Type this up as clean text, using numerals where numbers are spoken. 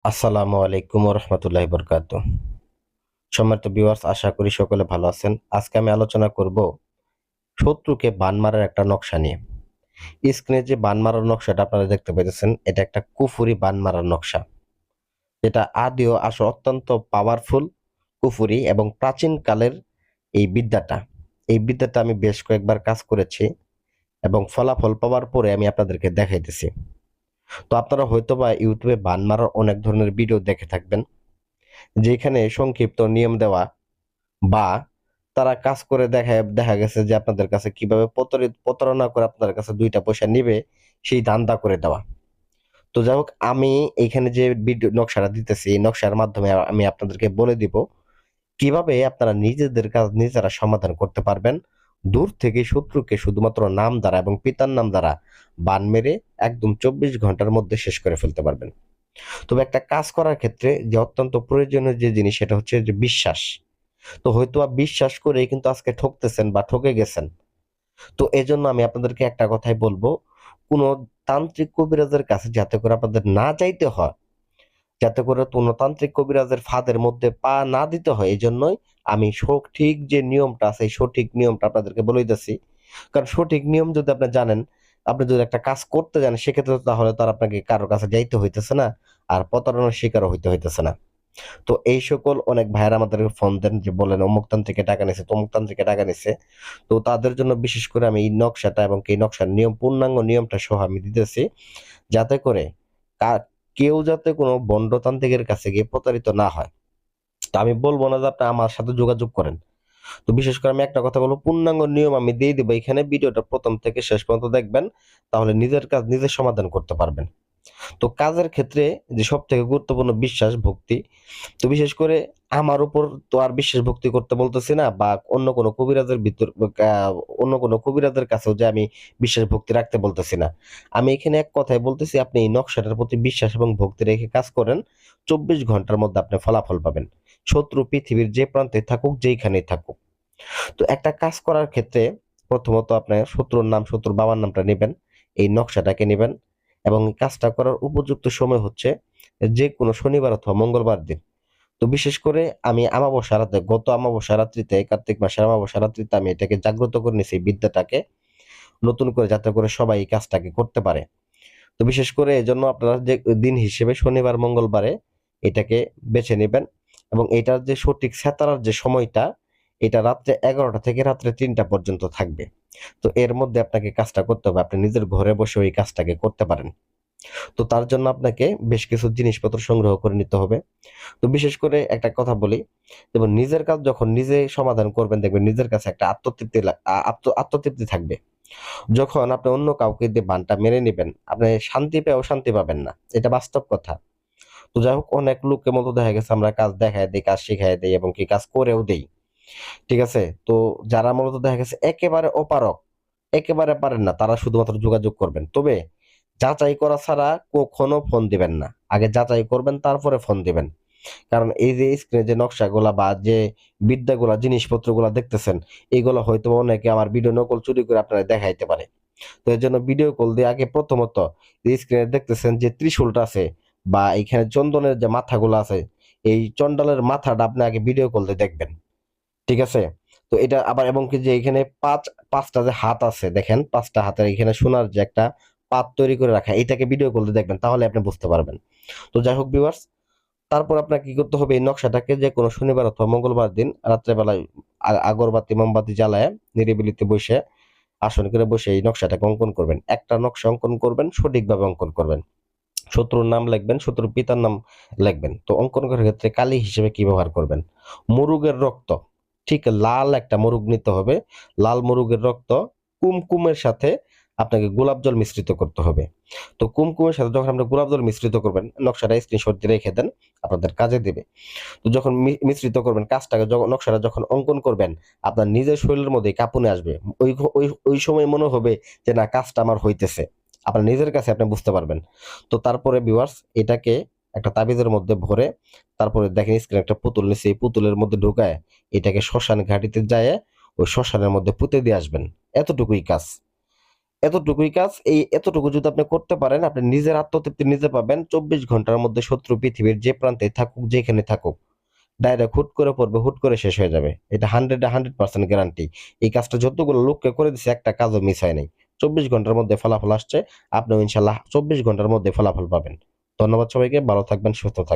আসসালামু আলাইকুম রহমতুল্লাহি বরকাত। সম্মানিত ভিউয়ার্স, আশা করি সকলে ভালো আছেন। আজকে আমি আলোচনা করব শত্রুকে বান মারার একটা নকশা নিয়ে। স্ক্রিনে যে বান মারার নকশাটা আপনারা দেখতে পাইতেছেন, এটা একটা কুফুরি বান মারার নকশা, যেটা আদিও আসলে অত্যন্ত পাওয়ারফুল কুফুরি এবং প্রাচীন কালের এই বিদ্যাটা আমি বেশ কয়েকবার কাজ করেছি এবং ফলাফল পাওয়ার পরে আমি আপনাদেরকে দেখাইতেছি। তো আপনারা হয়তোবা ইউটিউবে বান মারার অনেক ধরনের ভিডিও দেখে থাকবেন, যেখানে সংক্ষিপ্ত নিয়ম দেওয়া বা তারা কাজ করে দেখা গেছে যে আপনাদের কাছে কিভাবে প্রতারণা করে আপনাদের কাছে ২ টা পয়সা নিবে সেই ধান্দা করে দেওয়া। তো যাই হোক, আমি এইখানে যে ভিডিও নকশাটা দিতেছি, এই নকশার মাধ্যমে আমি আপনাদেরকে বলে দিব কিভাবে আপনারা নিজেদের কাজ নিজেরা সমাধান করতে পারবেন। দূর থেকে শত্রুকে শুধুমাত্র নাম দ্বারা এবং পিতার নাম দ্বারা বান মেরে একদম ২৪ ঘন্টার মধ্যে শেষ করে ফেলতে পারবেন। তবে একটা কাজ করার ক্ষেত্রে যে অত্যন্ত প্রয়োজনীয় যে জিনিস, সেটা হচ্ছে যে বিশ্বাস। তো হয়তোবা বিশ্বাস করেই কিন্তু আজকে ঠকতেছেন বা ঠকে গেছেন। তো এজন্য আমি আপনাদেরকে একটা কথাই বলবো, কোনো তান্ত্রিক কবিরাজের কাছে যাতে করে আপনাদের না যাইতে হয়, যাতে করে কোনো তান্ত্রিক কবিরাজের ফাঁদের মধ্যে পা না দিতে হয়, এজন্যই আমি সঠিক যে নিয়মটা আছে, এই সঠিক নিয়মটা আপনাদেরকে বলে দিতেছি। কারণ সঠিক নিয়ম যদি আপনি জানেন, আপনি যদি একটা কাজ করতে জানেন, সেক্ষেত্রে তাহলে তো আর আপনাকে কারো কাছে যাইতে হইতেছে না, আর প্রতারণার শিকারও হইতে হইতেছে না। তো এই সকল অনেক ভাইয়েরা আমাদেরকে ফোন দেন যে বলেন অমুক তান্ত্রিক থেকে টাকা নিছে, তমুক তান্ত্রিক থেকে টাকা নিছে। তো তাদের জন্য বিশেষ করে আমি এই নকশাটা এবং এই নকশার নিয়ম, পূর্ণাঙ্গ নিয়মটা সহ আমি দিতেছি, যাতে করে কেউ যাতে কোনো ভন্ডতান্ত্রিকের কাছে গিয়ে প্রতারিত না হয়। তো আমি বলবো না যে আপনি আমার সাথে যোগাযোগ করেন। তো বিশেষ করে আমি একটা কথা বলবো, পূর্ণাঙ্গ নিয়ম আমি দিয়ে দিব এখানে, ভিডিওটা প্রথম থেকে শেষ পর্যন্ত দেখবেন, তাহলে নিজের কাজ নিজে সমাধান করতে পারবেন। তো কাজের ক্ষেত্রে যে সবথেকে গুরুত্বপূর্ণ বিশ্বাস, ভক্তি। তো বিশেষ করে আমার উপর তো আর বিশ্বাস ভক্তি করতে বলতেছি না, বা অন্য কোনো কবিরাজের ভিতর অন্য কোনো কবিরাজের কাছেও যে আমি বিশ্বাস ভক্তি রাখতে বলতেছি না। আমি এখানে এক কথাই বলতেছি, আপনি এই নকশাটার প্রতি বিশ্বাস এবং ভক্তি রেখে কাজ করেন, ২৪ ঘন্টার মধ্যে আপনি ফলাফল পাবেন। শত্রু পৃথিবীর যে প্রান্তে থাকুক, যেইখানেই থাকুক। তো একটা কাজ করার ক্ষেত্রে প্রথমত আপনার শত্রুর নাম, শত্রুর বাবার নামটা নেবেন, এই নকশাটাকে নেবেন, এবং এই কাজটা করার উপযুক্ত সময় হচ্ছে যে কোনো শনিবার অথবা মঙ্গলবার দিন। তো বিশেষ করে আমি আমাবস্যা রাতে, গত আমাবস্যা রাত্রিতে, কার্তিক মাসের আমাবস্যা রাত্রিতে আমি এটাকে জাগ্রত করে নিয়েছি, এই বিদ্যাটাকে নতুন করে, যাতে করে সবাই এই কাজটাকে করতে পারে। তো বিশেষ করে এজন্য আপনারা যে দিন হিসেবে শনিবার মঙ্গলবারে এটাকে বেছে নেবেন, এবং এটার যে সঠিক সেতারার যে সময়টা, এটা রাত্রে 11টা থেকে রাত্রে 3টা পর্যন্ত থাকবে। তো এর মধ্যে আপনাকে কাজটা করতে হবে, আপনি নিজের ঘরে বসে এই কাজটাকে করতে পারেন। তো তার জন্য আপনাকে বেশ কিছু জিনিসপত্র সংগ্রহ করে নিতে হবে। তো বিশেষ করে একটা কথা বলি, যেমন নিজের কাজ যখন নিজে সমাধান করবেন, দেখবেন নিজের কাছে একটা আত্মতৃপ্তি থাকবে। যখন আপনি অন্য কাউকে দিয়ে বানটা মেরে নিবেন, আপনি শান্তি পেয়েও শান্তি পাবেন না, এটা বাস্তব কথা। তো যাই হোক, অনেক লোকের মতো দেখা গেছে আমরা কাজ দেখায় দিই, কাজ শিখাই দিই এবং কি কাজ করেও দেই, ঠিক আছে? তো যারা মূলত দেখা গেছে একেবারে অপারক, একেবারে পারেন না, তারা শুধুমাত্র যোগাযোগ করবেন। তবে যাচাই করা ছাড়া কখনো ফোন দিবেন না। আগে যাচাই করবেন, তারপরে ফোন দিবেন। কারণ এই যে স্ক্রিনে যে নকশাগুলা বা যে বিদ্যাগুলা, জিনিসপত্রগুলা দেখতেছেন, এগুলো হয়তো অনেকে আমার ভিডিও নকল চুরি করে আপনারা দেখাইতে পারে। তো এর জন্য ভিডিও কল দিয়ে আগে প্রথমত স্ক্রিনে দেখতেছেন যে ত্রিশূলটা আছে, বা এখানে চন্দনের যে মাথাগুলো আছে, এই চন্ডালের মাথাটা আপনি আগে ভিডিও কল দিয়ে দেখবেন, ঠিক আছে? তো এটা আবার, এবং কি যে এখানে পাঁচটা যে হাত আছে, দেখেন 5টা হাতের এখানে সোনার যে একটা পাত তৈরি করে রাখা, এটাকে ভিডিও কল দিয়ে দেখবেন, তাহলে আপনি বুঝতে পারবেন। তো যাই হোক ভিউয়ার্স, তারপর আপনাকে কি করতে হবে, এই নকশাটাকে যে কোনো শনিবার অথবা মঙ্গলবার দিন রাত্রেবেলায় আগরবাতি মোমবাতি জ্বালায় নিরিবিলিতে বসে, আসন করে বসে এই নকশাটাকে অঙ্কন করবেন। একটা নকশা অঙ্কন করবেন, সঠিকভাবে অঙ্কন করবেন। শত্রুর নাম লিখবেন, শত্রুর পিতার নাম লিখবেন। তো অঙ্কন করার ক্ষেত্রে কালি হিসেবে কি ব্যবহার করবেন? মুরুগের রক্ত, ঠিক লাল একটা মুরুগ নিতে হবে। লাল মুরুগের রক্ত কুমকুমের সাথে আপনাকে গোলাপ জল মিশ্রিত করতে হবে। তো কুমকুমের সাথে যখন আপনি গোলাপ জল মিশ্রিত করবেন, নকশাটা স্ক্রিনশট দিয়ে রেখে দেন, আপনাদের কাজে দেবে। তো যখন মিশ্রিত করবেন, কাজটাকে যখন নকশাটা যখন অঙ্কন করবেন, আপনার নিজের শরীরের মধ্যে কাঁপুনি আসবে। ওই ওই ওই সময় মনে হবে যে না, কাজটা আমার হইতেছে। আপনার নিজের কাছে আপনি বুঝতে পারবেন। তো তারপরে ভিউয়ার্স, এটাকে একটা তাবিজের মধ্যে ভরে, তারপরে দেখেন স্ক্রিনে একটা পুতুল নিচে, এই পুতুলের মধ্যে ঢুকায় এটাকে শ্মশান ঘাটিতে যায় ওই শ্মশানের মধ্যে পুঁতে দিয়ে আসবেন। এতটুকুই কাজ। এতটুকুই কাজ। এই এতটুকু যদি আপনি করতে পারেন, আপনি নিজের আত্মতৃপ্তি নিজে পাবেন। 24 ঘন্টার মধ্যে শত্রু পৃথিবীর যে প্রান্তে থাকুক, যেখানে থাকুক, ডাইরেক্ট হুট করে পড়বে, হুট করে শেষ হয়ে যাবে। এটা 100% গ্যারান্টি। এই কাজটা যতগুলো লোককে করে দিছে, একটা কাজও মিস হয় নাই। 24 ঘন্টার মধ্যে ফলাফল আসছে। আপনিও ইনশাআল্লাহ 24 ঘন্টার মধ্যে ফলাফল পাবেন। ধন্যবাদ সবাইকে। ভালো থাকবেন, সুস্থ থাকবেন।